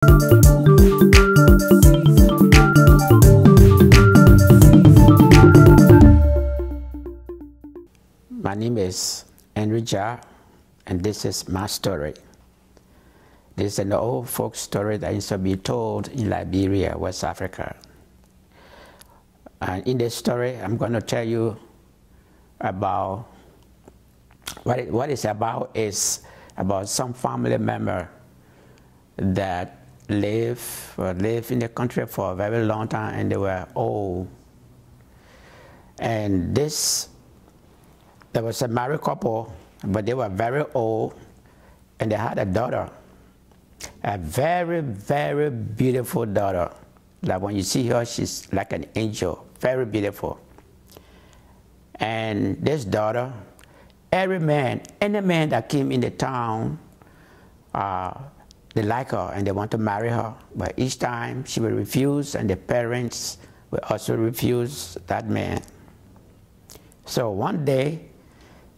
My name is Enrija, and this is my story. This is an old folk story that used to be told in Liberia, West Africa. And in this story, I'm going to tell you about what it's about is about some family member that lived in the country for a very long time, and they were old. And there was a married couple, but they were very old, and they had a daughter, a very, very beautiful daughter. Like when you see her, she's like an angel, very beautiful. And this daughter, any man that came in the town, they like her and they want to marry her, but each time she will refuse, and the parents will also refuse that man. So one day,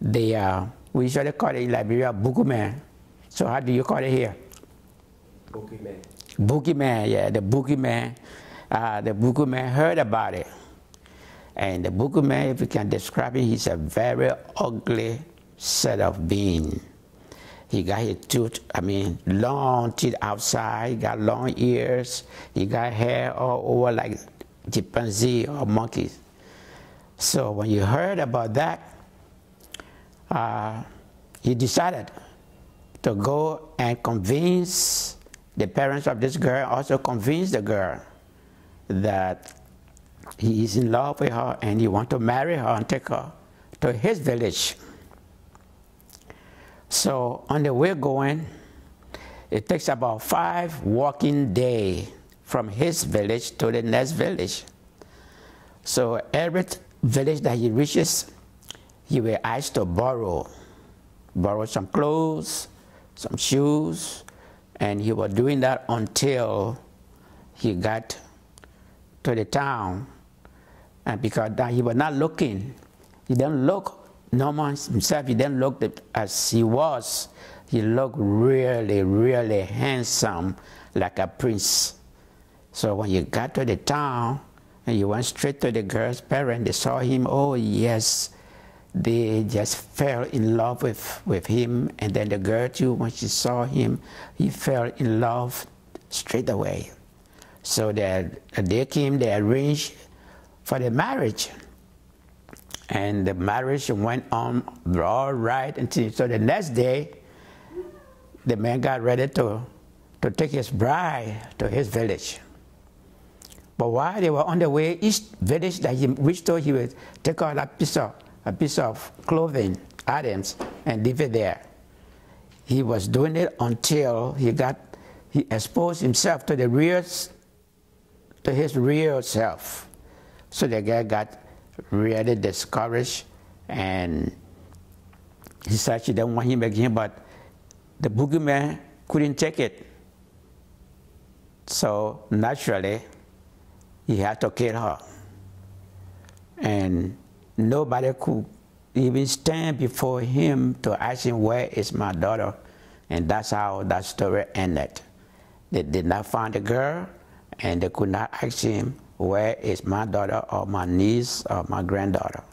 we usually call it in Liberia boogeyman. So how do you call it here? Boogeyman. Boogeyman, yeah, the boogeyman. The boogeyman heard about it. And the boogeyman, if you can describe it, he's a very ugly set of being. He got his tooth, long teeth outside, he got long ears, he got hair all over like chimpanzee or monkeys. So when you heard about that, he decided to go and convince the parents of this girl, also convince the girl that he is in love with her and he wants to marry her and take her to his village. So on the way going, it takes about 5 working days from his village to the next village. So every village that he reaches, he will ask to borrow some clothes, some shoes, and he was doing that until he got to the town. And because he was not looking, he didn't look normal himself, he didn't look as he was. He looked really, really handsome, like a prince. So when you got to the town, and you went straight to the girl's parents, they saw him, oh yes, they just fell in love with him. And then the girl too, when she saw him, he fell in love straight away. So they came, they arranged for the marriage. And the marriage went on all right until, so the next day, the man got ready to take his bride to his village. But while they were on the way, each village that he reached to, he would take out a piece of clothing, items, and leave it there. He was doing it until he exposed himself to his real self. So the guy got really discouraged, and he said she didn't want him again, but the boogeyman couldn't take it. So naturally, he had to kill her. And nobody could even stand before him to ask him, where is my daughter? And that's how that story ended. They did not find the girl, and they could not ask him, where is my daughter or my niece or my granddaughter?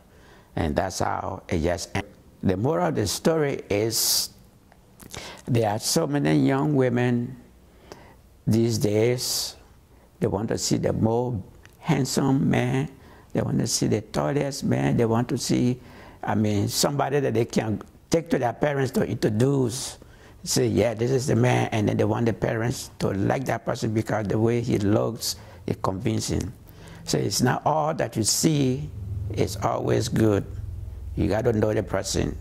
And that's how it just ended. The moral of the story is there are so many young women these days, they want to see the more handsome man, they want to see the tallest man, they want to see, somebody that they can take to their parents to introduce, say, yeah, this is the man, and then they want the parents to like that person because the way he looks is convincing. So it's not all that you see is always good. You got to know the person.